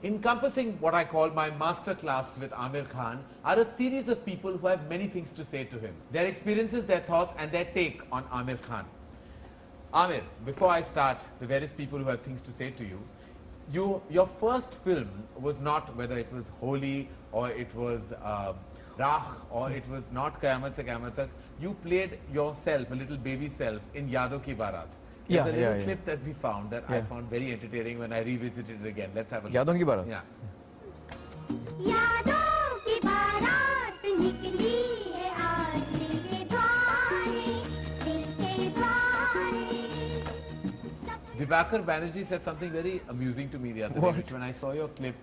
Encompassing what I call my master class with Aamir Khan are a series of people who have many things to say to him. Their experiences, their thoughts and their take on Aamir Khan. Aamir, before I start, the various people who have things to say to you, your first film was not whether it was Holi or it was Rakh or it was not Qayamat Se Qayamat Tak. You played yourself, a little baby self, in Yadon Ki Baaraat. There's a little clip that we found that I found very entertaining when I revisited it again. Let's have a look. Yadon Ki Baaraat? Yeah. यादों की बारात निकली है आज दिल के द्वारे, दिल के द्वारे. Vibhakar Banerjee said something very amusing to me the other day, which when I saw your clip,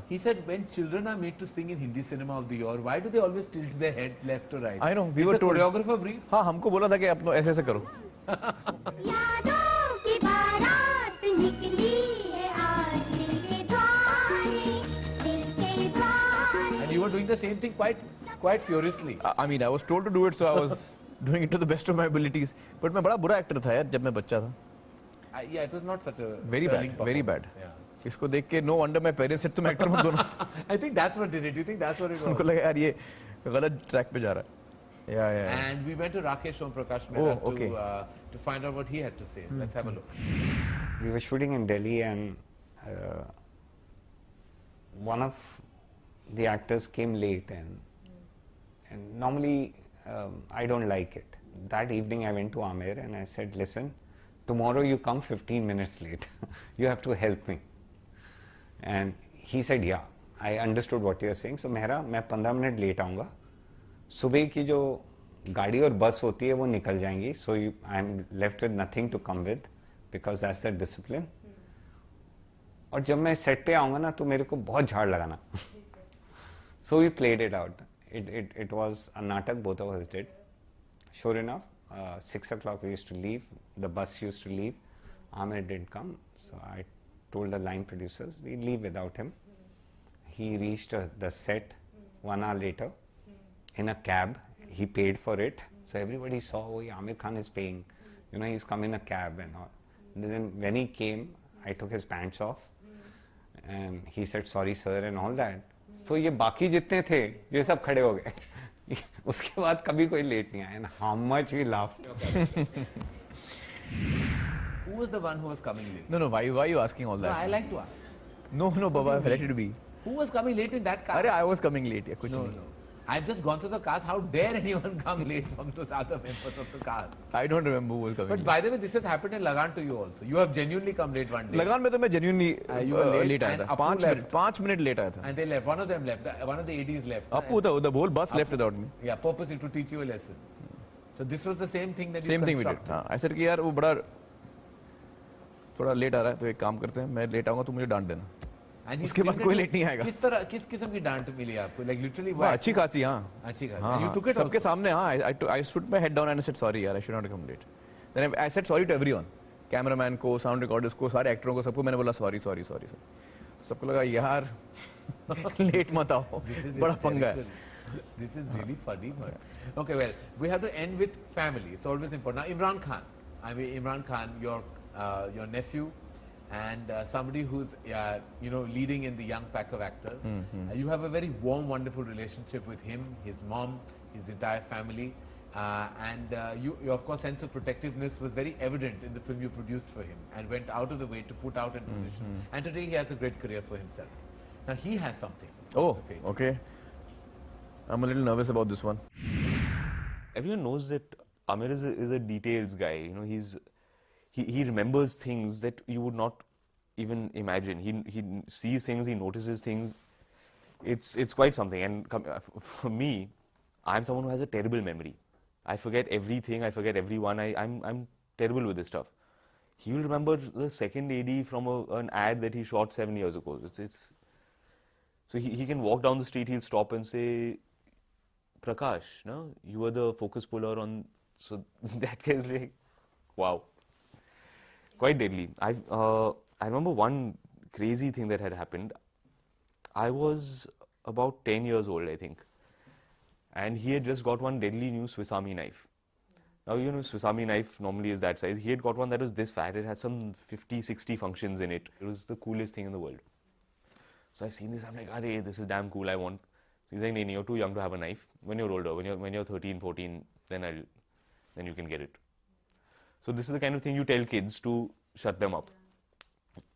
he said when children are made to sing in Hindi cinema of the year, why do they always tilt their head left or right? I know, we Is were the told. choreographer brief? हाँ, हमको बोला था कि आप लोग ऐसे करो. यादों की बारात निकली है आज दिल के द्वारे, दिल के द्वारे. And you were doing the same thing quite furiously. I mean, I was told to do it, so I was doing it to the best of my abilities. But मैं बड़ा बुरा actor था यार जब मैं बच्चा था. Yeah, it was not such a Very sterling bad, very bad. performance, Yeah. इसको देख के no wonder my parents said तुम actor मत बनो. I think that's what did it. Do you think that's what it उनको was? लगा यार ये गलत track पे जा रहा है. Yeah. And we went to Rakesh Om Prakash Mehra okay. to find out what he had to say. Let's have a look. We were shooting in Delhi and one of the actors came late and normally I don't like it. That evening I went to Aamir and I said, listen, tomorrow you come 15 minutes late. You have to help me. And he said, yeah, I understood what you are saying. So Mehra, मैं 15 minute late आऊँगा. सुबह की जो गाड़ी और बस होती है वो निकल जाएंगी. So I am left with nothing to come with because that's the discipline. और जब मैं सेट पे आऊँगा ना तो मेरे को बहुत झाड़ लगाना. So we played it out. It was a natak both of us did. Sure enough, 6 o'clock we used to leave. The bus used to leave. Aamir didn't come. So I told the line producers, we leave without him. He reached the set 1 hour later in a cab. He paid for it. So everybody saw, oh, Aamir Khan is paying. You know, he's come in a cab and all. And then when he came, I took his pants off. And he said, sorry sir and all that. So ये बाकी जितने थे, ये सब खड़े हो गए. उसके बाद कभी कोई लेट नहीं आया. And how much we laughed. Who was the one who was coming late? No, why are you asking all No, that? I like to ask. No, Baba, let it be. Who was coming late in that car? अरे I was coming late. कुछ No. I've just gone through the cast. How dare anyone come late from those other members of the cast? I don't remember who was coming But late. by the way, this has happened in Lagan to you also. You have genuinely come late one day. लगान में तो मैं genuinely you were late late आया and था. Appu left. 5 minute late आया था. And they left. One of them left. One of the ADs left. Appu था, the whole bus left without me. Yeah, purposely to teach you a lesson. So this was the same thing that Same you thing we did. constructed. हाँ, I said कि यार वो बड़ा थोड़ा late आ रहा है तो एक काम करते हैं मैं लेट आऊँगा तो मुझे डांट देना. And he उसके बाद screamed कोई at you. लेट नहीं आएगा. किस किस्म की डांट मिली आपको? Like literally वाह अच्छी खासी हाँ. अच्छी खासी. हाँ, And you took it सबके also? सामने हाँ. I stood my head down and I said sorry यार I should not have come late. Then I said sorry to everyone. Cameraman को, sound recorders को, सारे एक्टरों को सबको मैंने बोला sorry. सबको लगा यार लेट मत आओ. बड़ा पंगा है. This is really funny, but okay. Well, we have to end with family. It's always important. Now, Imran Khan. I mean, Imran Khan, your nephew, and somebody who's leading in the young pack of actors. You have a very warm, wonderful relationship with him, his mom, his entire family, and your of course sense of protectiveness was very evident in the film you produced for him, and went out of the way to put out and position. And today he has a great career for himself. Now he has something to say. Okay. I'm a little nervous about this one. Everyone knows that Aamir is a details guy. You know, he remembers things that you would not even imagine. He sees things, he notices things. It's quite something. And for me, I'm someone who has a terrible memory. I forget everything. I forget everyone. I'm terrible with this stuff. He will remember the second AD from an ad that he shot 7 years ago. So he can walk down the street. He'll stop and say, Prakash, no, you were the focus puller on. So that guy's like, wow, quite deadly. I remember one crazy thing that had happened. I was about 10 years old, I think, and he had just got one deadly new Swiss Army knife. Now, you know, Swiss Army knife normally is that size. He had got one that was this fat. It had some 50, 60 functions in it. It was the coolest thing in the world. So I've seen this, I'm like, "Arey, this is damn cool, I want." So he's like, "Nee, you're too young to have a knife. When you're older, when you're 13, 14, then you can get it." So this is the kind of thing you tell kids to shut them up.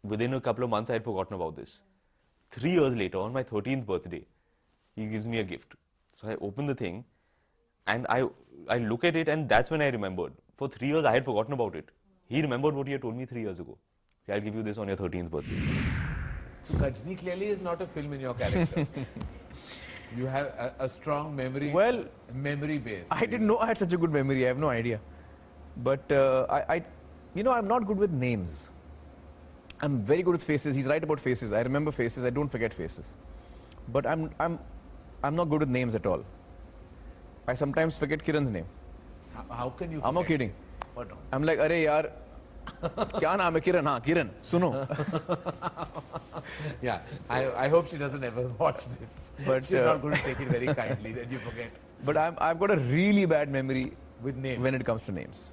Within a couple of months, I had forgotten about this. 3 years later, on my 13th birthday, he gives me a gift. So I open the thing, and I look at it, and that's when I remembered. For 3 years, I had forgotten about it. He remembered what he had told me 3 years ago. "I'll give you this on your 13th birthday." So Gajni clearly is not a film in your character. You have a strong memory. Well, memory base. I didn't know I had such a good memory. I have no idea. But I'm not good with names. I'm very good with faces. He's right about faces. I remember faces. I don't forget faces. But I'm not good with names at all. I sometimes forget Kiran's name. How can you? I'm not forget? kidding. What? I'm like, "Arey yaar, kya naam hai Kiran? Haan, Kiran, suno." Yeah, I hope she doesn't ever watch this. But, she's not going to take it very kindly that you forget But I've got a really bad memory with names. when it comes to names.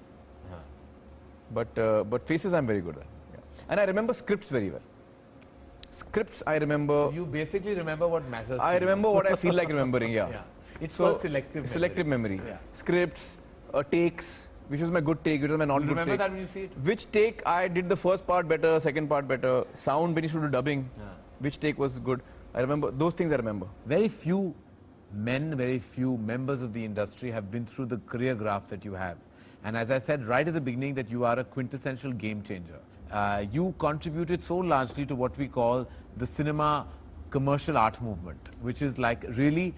Huh. But faces I'm very good at. Yeah. And I remember scripts very well. Scripts I remember. So you basically remember what matters. I to remember you. what I feel like remembering. Yeah. Yeah. It's So, called selective memory. Selective memory. Yeah. Scripts, takes, which was my good take, which was my not You good remember take. that when you see it? Which take I did the first part better, second part better. Sound when you should do dubbing. Yeah. Which take was good. I remember those things. I remember. Very few men, very few members of the industry have been through the career graph that you have. And as I said right at the beginning, that you are a quintessential game changer. You contributed so largely to what we call the cinema commercial art movement, which is like really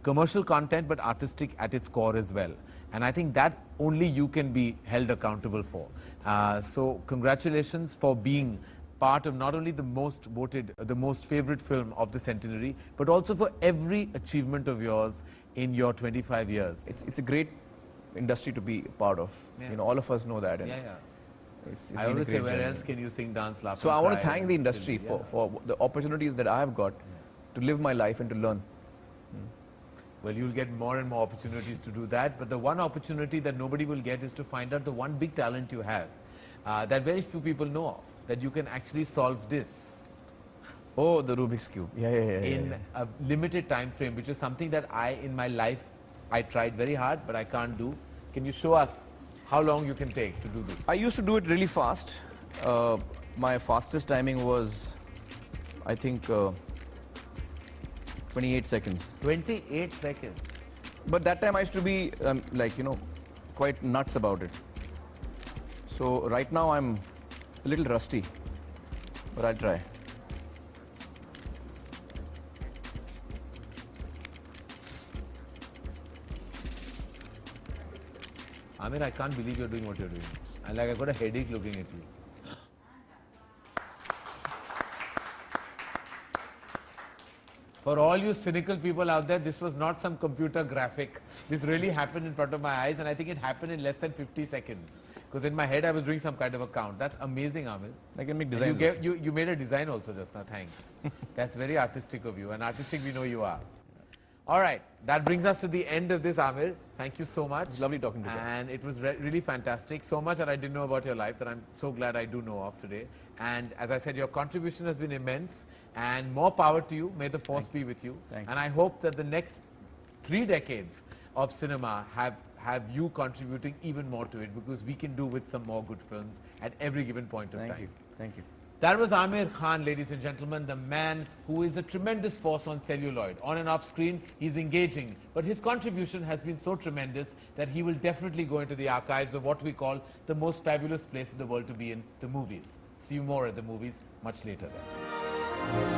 commercial content but artistic at its core as well. And I think that only you can be held accountable for. So congratulations for being part of not only the most voted, the most favorite film of the centenary, but also for every achievement of yours in your 25 years. It's a great industry to be a part of. Yeah. You know, all of us know that. And Yeah, yeah. It's I been a always say, great where journey. else can you sing, dance, laugh, So and I want to cry thank and the still industry be- for the opportunities that I have got to live my life and to learn. Well, you'll get more and more opportunities to do that. But the one opportunity that nobody will get is to find out the one big talent you have that very few people know of, that you can actually solve this Oh, the Rubik's Cube. Yeah. in a limited time frame, which is something that in my life, I tried very hard, but I can't do. Can you show us how long you can take to do this? I used to do it really fast. My fastest timing was, I think, 28 seconds. 28 seconds. But that time I used to be quite nuts about it. So right now I'm a little rusty, but I'll try. Aamir, I can't believe you're doing what you're doing. I've got a headache looking at you. For all you cynical people out there, this was not some computer graphic. This really happened in front of my eyes, and I think it happened in less than 50 seconds. Because in my head, I was doing some kind of a count. That's amazing, Aamir. I can make And designs. you made a design also just now, thanks. That's very artistic of you, and artistic we know you are. All right, that brings us to the end of this, Aamir. Thank you so much. It's lovely talking to you. And it was really fantastic. So much that I didn't know about your life that I'm so glad I do know of today. And as I said, your contribution has been immense, and more power to you. May the force be with you. Thank you. And I hope that the next 3 decades of cinema have you contributing even more to it, because we can do with some more good films at every given point of time. Thank you. That was Aamir Khan, ladies and gentlemen, the man who is a tremendous force on celluloid. On and off screen, he's engaging, but his contribution has been so tremendous that he will definitely go into the archives of what we call the most fabulous place in the world to be in, the movies. See you more at the movies much later then.